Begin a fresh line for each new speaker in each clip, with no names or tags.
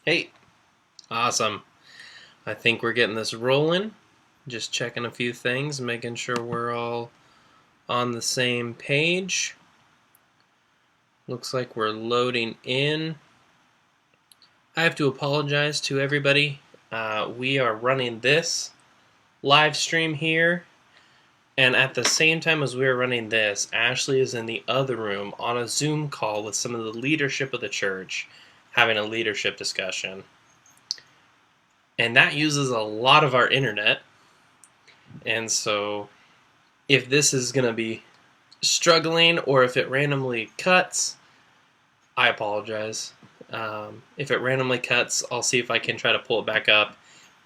Hey, awesome. I think we're getting this rolling. Just checking a few things, making sure we're all on the same page. Looks like we're loading in. I have to apologize to everybody. We are running this live stream here, and at the same time as we are running this, Ashley is in the other room on a Zoom call with some of the leadership of the church, having a leadership discussion. And that uses a lot of our internet. And so if this is going to be struggling or if it randomly cuts, I apologize. If it randomly cuts, I'll see if I can try to pull it back up.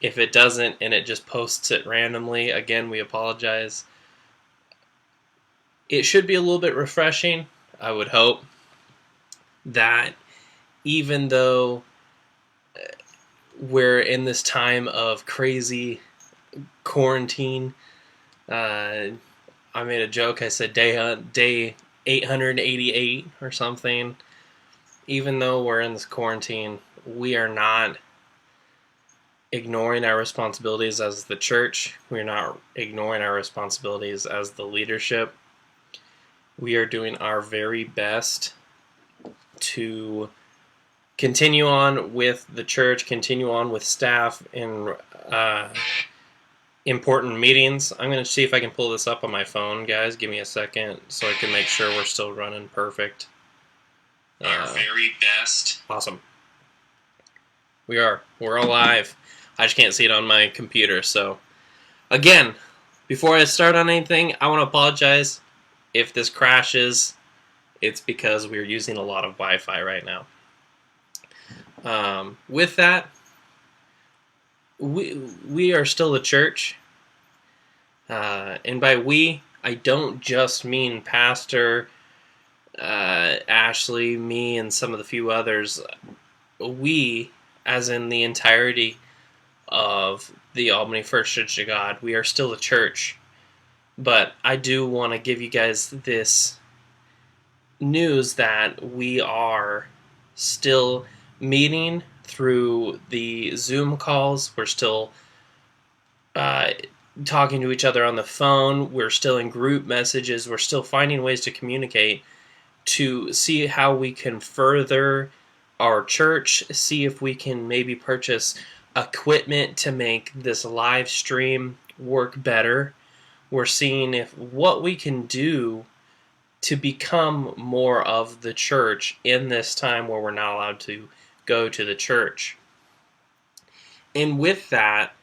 If it doesn't and it just posts it randomly, again, we apologize. It should be a little bit refreshing. I would hope that even though we're in this time of crazy quarantine, I made a joke. I said day 888 or something. Even though we're in this quarantine, we are not ignoring our responsibilities as the church. We're not ignoring our responsibilities as the leadership. We are doing our very best to continue on with the church, continue on with staff in important meetings. I'm going to see if I can pull this up on my phone, guys. Give me a second so I can make sure we're still running perfect.
Our very best.
Awesome. We're all live. I just can't see it on my computer. So, again, before I start on anything, I want to apologize if this crashes. It's because we're using a lot of Wi-Fi right now. With that, we are still a church. And by we, I don't just mean Pastor Ashley, me, and some of the few others. We, as in the entirety of the Albany First Church of God, we are still a church. But I do want to give you guys this news that we are still meeting through the Zoom calls. We're still talking to each other on the phone. We're still in group messages. We're still finding ways to communicate to see how we can further our church, see if we can maybe purchase equipment to make this live stream work better. We're seeing if what we can do to become more of the church in this time where we're not allowed to go to the church. And with that,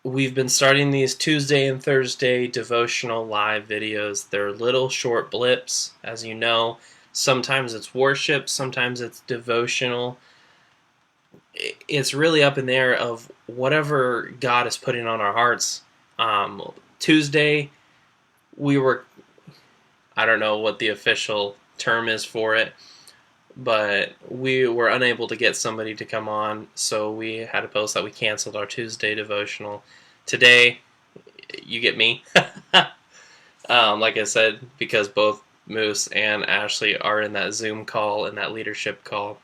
we've been starting these Tuesday and Thursday devotional live videos. They're little short blips, as you know. Sometimes it's worship, sometimes it's devotional. It's really up in the air of whatever God is putting on our hearts. Tuesday, I don't know what the official term is for it, but we were unable to get somebody to come on, so we had to post that we canceled our Tuesday devotional. Today, you get me. Like I said, because both Moose and Ashley are in that Zoom call and that leadership call.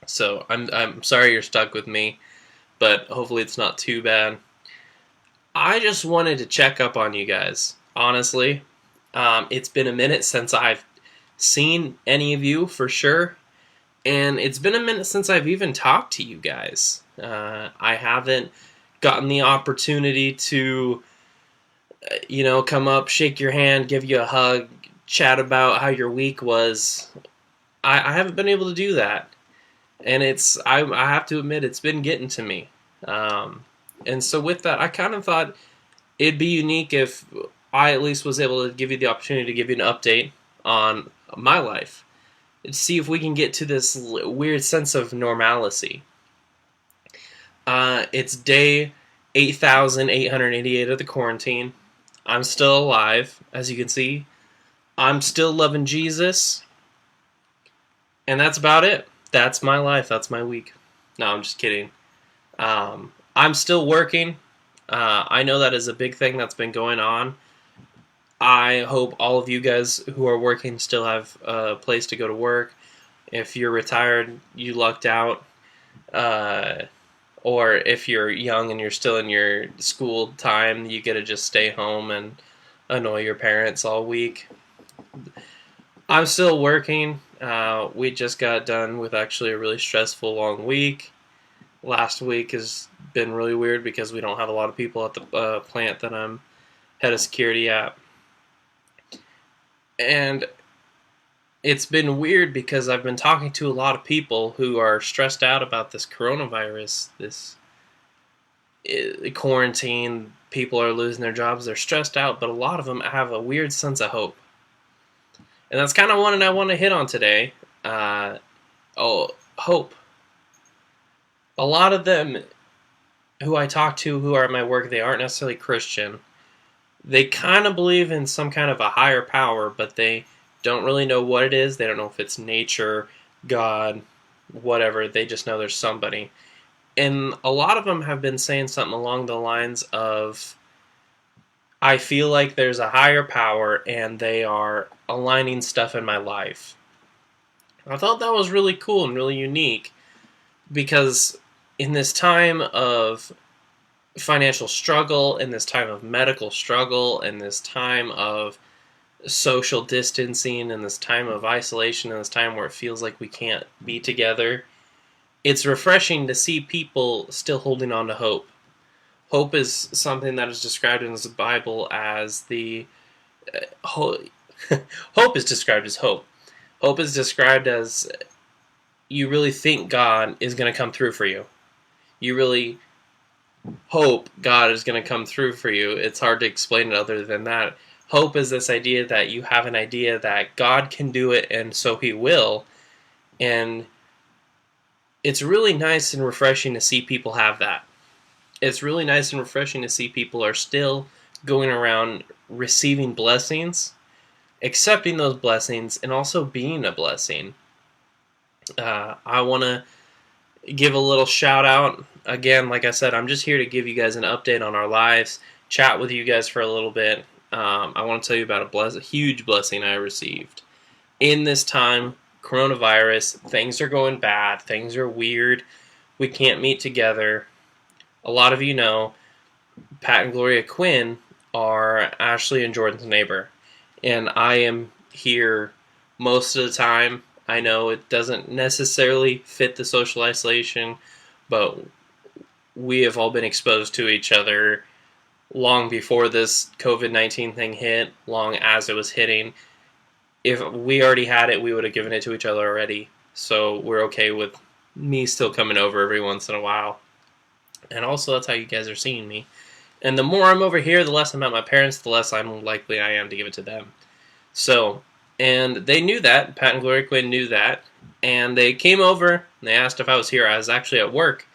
So I'm sorry you're stuck with me, but hopefully it's not too bad. I just wanted to check up on you guys, honestly. It's been a minute since I've seen any of you, for sure. And it's been a minute since I've even talked to you guys. I haven't gotten the opportunity to, come up, shake your hand, give you a hug, chat about how your week was. I haven't been able to do that. And I have to admit, it's been getting to me. And so with that, I kind of thought it'd be unique if I at least was able to give you the opportunity to give you an update on my life. To see if we can get to this weird sense of normalcy. It's day 8,888 of the quarantine. I'm still alive, as you can see. I'm still loving Jesus. And that's about it. That's my life. That's my week. No, I'm just kidding. I'm still working. I know that is a big thing that's been going on. I hope all of you guys who are working still have a place to go to work. If you're retired, you lucked out. Or if you're young and you're still in your school time, you get to just stay home and annoy your parents all week. I'm still working. We just got done with actually a really stressful long week. Last week has been really weird because we don't have a lot of people at the plant that I'm head of security at. And it's been weird because I've been talking to a lot of people who are stressed out about this coronavirus, this quarantine. People are losing their jobs. They're stressed out, but a lot of them have a weird sense of hope. And that's kind of one I want to hit on today. Hope. A lot of them who I talk to who are at my work, they aren't necessarily Christian. They kind of believe in some kind of a higher power, but they don't really know what it is. They don't know if it's nature, God, whatever. They just know there's somebody. And a lot of them have been saying something along the lines of, I feel like there's a higher power and they are aligning stuff in my life. I thought that was really cool and really unique because in this time of financial struggle, in this time of medical struggle, in this time of social distancing, in this time of isolation, in this time where it feels like we can't be together, it's refreshing to see people still holding on to hope. Hope is something that is described in the Bible as hope is described as hope. Hope is described as you really think God is going to come through for you. You really hope God is going to come through for you. It's hard to explain it other than that. Hope is this idea that you have an idea that God can do it and so He will. And it's really nice and refreshing to see people have that. It's really nice and refreshing to see people are still going around receiving blessings, accepting those blessings, and also being a blessing. I want to give a little shout out. Again, like I said, I'm just here to give you guys an update on our lives, chat with you guys for a little bit. I want to tell you about a huge blessing I received. In this time, coronavirus, things are going bad, things are weird, we can't meet together. A lot of you know, Pat and Gloria Quinn are Ashley and Jordan's neighbor. And I am here most of the time. I know it doesn't necessarily fit the social isolation, but we have all been exposed to each other long before this COVID-19 thing hit, long as it was hitting. If we already had it, we would have given it to each other already. So we're okay with me still coming over every once in a while. And also, that's how you guys are seeing me. And the more I'm over here, the less I'm at my parents, the less I'm likely I am to give it to them. So, and they knew that. Pat and Gloria Quinn knew that. And they came over, and they asked if I was here. I was actually at work.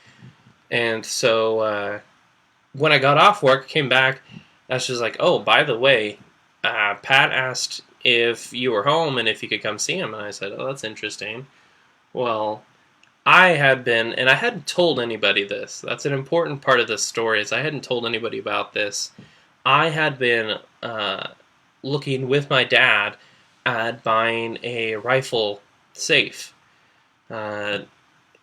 And so, when I got off work, came back, I was just like, oh, by the way, Pat asked if you were home and if you could come see him. And I said, oh, that's interesting. Well, I had been, and I hadn't told anybody this. That's an important part of this story, is I hadn't told anybody about this. I had been looking with my dad at buying a rifle safe.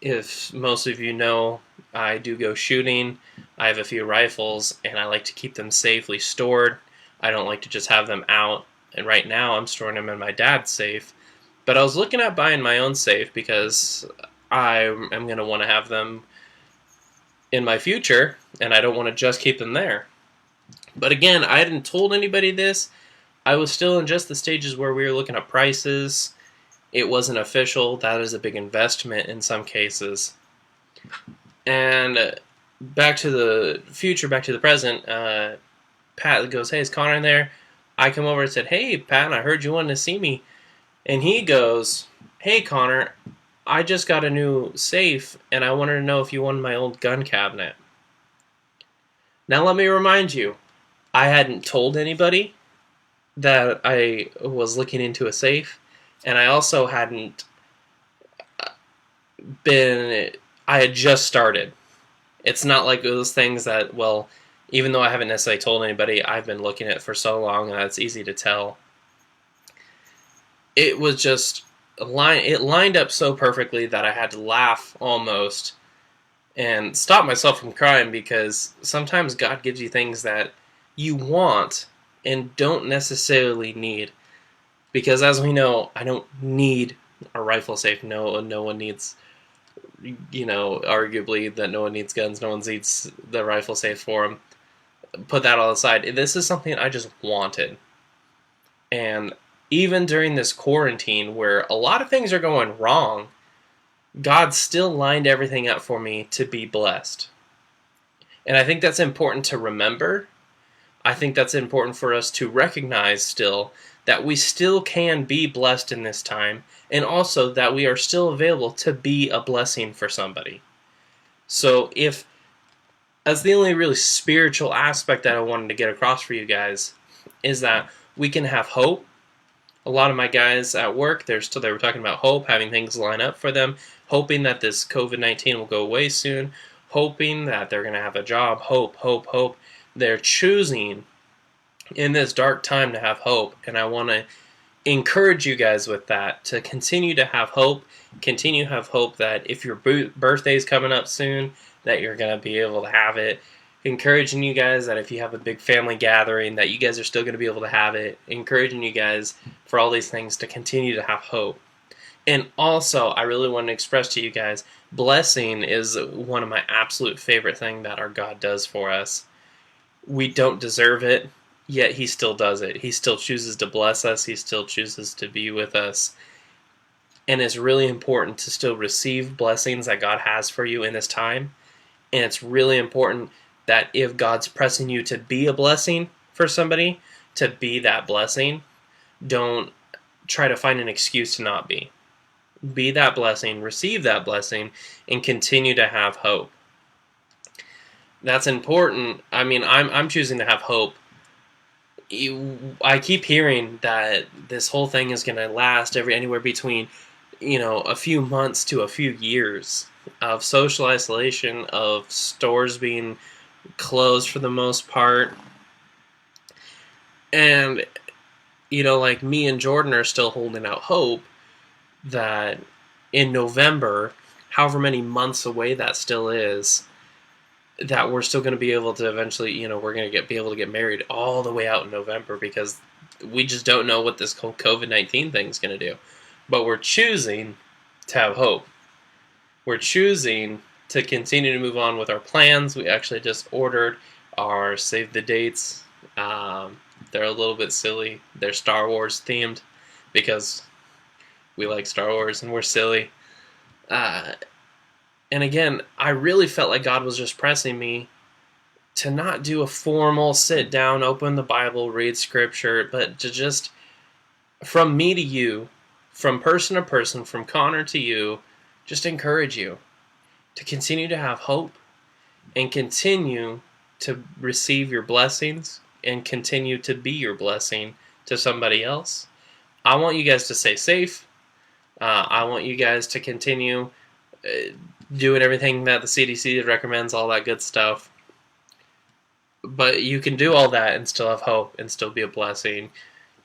If most of you know, I do go shooting. I have a few rifles, and I like to keep them safely stored. I don't like to just have them out. And right now, I'm storing them in my dad's safe. But I was looking at buying my own safe because I am going to want to have them in my future, and I don't want to just keep them there. But again, I hadn't told anybody this. I was still in just the stages where we were looking at prices. It wasn't official. That is a big investment in some cases. And back to the future, back to the present, Pat goes, hey, is Connor in there? I come over and said, hey, Pat, I heard you wanted to see me. And he goes, hey, Connor, I just got a new safe, and I wanted to know if you wanted my old gun cabinet. Now let me remind you, I hadn't told anybody that I was looking into a safe, and I also hadn't I had just started. It's not like those things that, well, even though I haven't necessarily told anybody, I've been looking at it for so long, and it's easy to tell. It was just, it lined up so perfectly that I had to laugh almost and stop myself from crying, because sometimes God gives you things that you want and don't necessarily need. Because as we know, I don't need a rifle safe. No one needs, arguably that no one needs guns. No one needs the rifle safe for them. Put that all aside. This is something I just wanted. And even during this quarantine where a lot of things are going wrong, God still lined everything up for me to be blessed. And I think that's important to remember. I think that's important for us to recognize still, that we still can be blessed in this time, and also that we are still available to be a blessing for somebody. So if that's the only really spiritual aspect that I wanted to get across for you guys, is that we can have hope. A lot of my guys at work, they were talking about hope, having things line up for them, hoping that this COVID-19 will go away soon, hoping that they're going to have a job. Hope. They're choosing in this dark time to have hope, and I want to encourage you guys with that, to continue to have hope. Continue to have hope that if your birthday's coming up soon, that you're going to be able to have it. Encouraging you guys that if you have a big family gathering, that you guys are still going to be able to have it. Encouraging you guys for all these things to continue to have hope. And also, I really want to express to you guys, blessing is one of my absolute favorite things that our God does for us. We don't deserve it, yet He still does it. He still chooses to bless us. He still chooses to be with us. And it's really important to still receive blessings that God has for you in this time. And it's really important that if God's pressing you to be a blessing for somebody, to be that blessing. Don't try to find an excuse to not be. Be that blessing, receive that blessing, and continue to have hope. That's important. I mean, I'm choosing to have hope. I keep hearing that this whole thing is going to last anywhere between, a few months to a few years of social isolation, of stores being closed for the most part. And, like me and Jordan are still holding out hope that in November, however many months away that still is, that we're still going to be able to eventually, we're going to be able to get married all the way out in November, because we just don't know what this whole COVID-19 thing is going to do. But we're choosing to have hope. We're choosing to continue to move on with our plans. We actually just ordered our save the dates. They're a little bit silly. They're Star Wars themed because we like Star Wars and we're silly. And again, I really felt like God was just pressing me to not do a formal sit down, open the Bible, read scripture, but to just, from me to you, from person to person, from Connor to you, just encourage you to continue to have hope and continue to receive your blessings and continue to be your blessing to somebody else. I want you guys to stay safe. I want you guys to continue doing everything that the CDC recommends, all that good stuff. But you can do all that and still have hope and still be a blessing.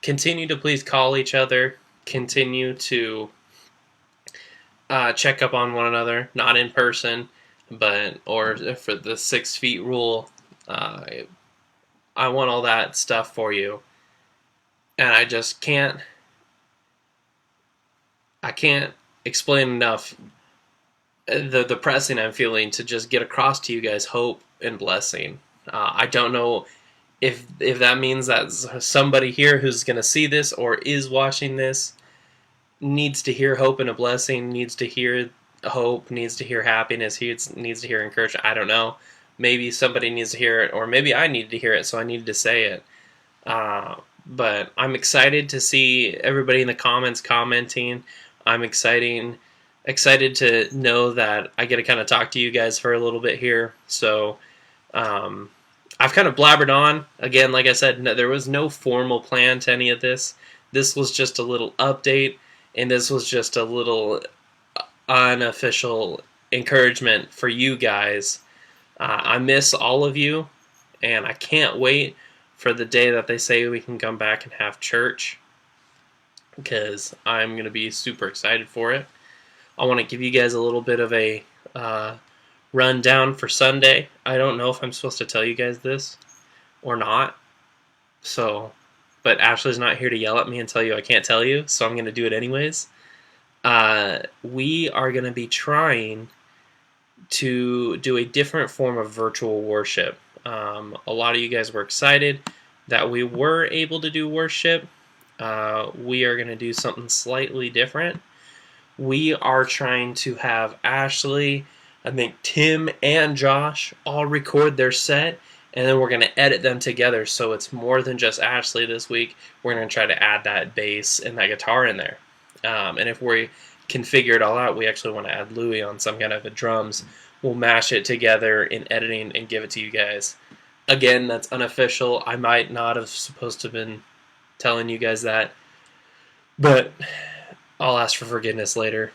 Continue to please call each other. Continue to check up on one another, not in person, or for the 6 feet rule. I want all that stuff for you. And I just can't explain enough the pressing I'm feeling to just get across to you guys hope and blessing. I don't know if that means that somebody here who's going to see this or is watching this needs to hear hope and a blessing, needs to hear hope, needs to hear happiness, needs to hear encouragement. I don't know. Maybe somebody needs to hear it, or maybe I needed to hear it, so I needed to say it. But I'm excited to see everybody in the comments commenting. I'm excited to know that I get to kind of talk to you guys for a little bit here. So I've kind of blabbered on. Again, like I said, there was no formal plan to any of this. This was just a little update, and this was just a little unofficial encouragement for you guys. I miss all of you, and I can't wait for the day that they say we can come back and have church, because I'm going to be super excited for it. I want to give you guys a little bit of a rundown for Sunday. I don't know if I'm supposed to tell you guys this or not. So, but Ashley's not here to yell at me and tell you I can't tell you, so I'm going to do it anyways. We are going to be trying to do a different form of virtual worship. A lot of you guys were excited that we were able to do worship. We are going to do something slightly different. We are trying to have Ashley, I think Tim and Josh all record their set, and then we're going to edit them together so it's more than just Ashley this week. We're going to try to add that bass and that guitar in there. And if we can figure it all out, we actually want to add Louie on some kind of a drums. We'll mash it together in editing and give it to you guys. Again, that's unofficial. I might not have supposed to have been telling you guys that, but I'll ask for forgiveness later.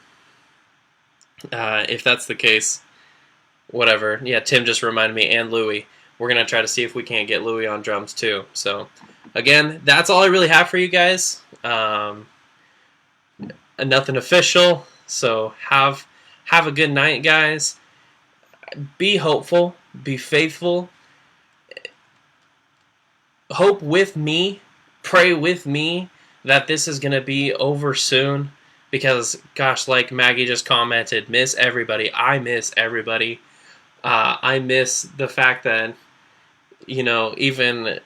If that's the case, whatever. Yeah, Tim just reminded me, and Louie. We're going to try to see if we can't get Louie on drums too. So, again, that's all I really have for you guys. Nothing official. So have a good night, guys. Be hopeful. Be faithful. Hope with me. Pray with me that this is going to be over soon. Because, gosh, like Maggie just commented, miss everybody. I miss everybody. I miss the fact that, even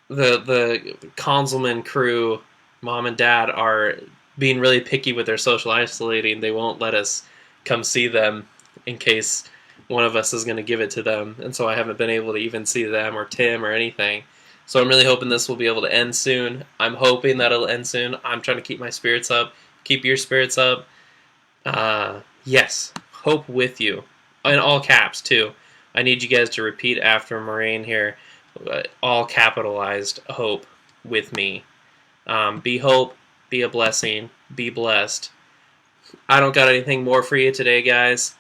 the Consulman crew, mom and dad, are being really picky with their social isolating. They won't let us come see them in case one of us is going to give it to them. And so I haven't been able to even see them or Tim or anything. So I'm really hoping this will be able to end soon. I'm hoping that it'll end soon. I'm trying to keep my spirits up. Keep your spirits up. Yes, hope with you. In all caps, too. I need you guys to repeat after Moraine here. All capitalized, hope with me. Be hope, be a blessing, be blessed. I don't got anything more for you today, guys.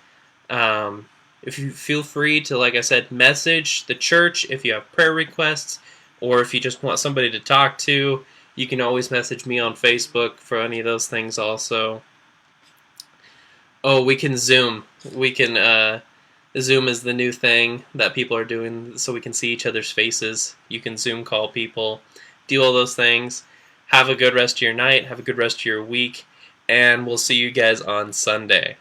If you feel free to, like I said, message the church if you have prayer requests, or if you just want somebody to talk to. You can always message me on Facebook for any of those things also. Oh, we can Zoom. We can, Zoom is the new thing that people are doing so we can see each other's faces. You can Zoom call people. Do all those things. Have a good rest of your night. Have a good rest of your week. And we'll see you guys on Sunday.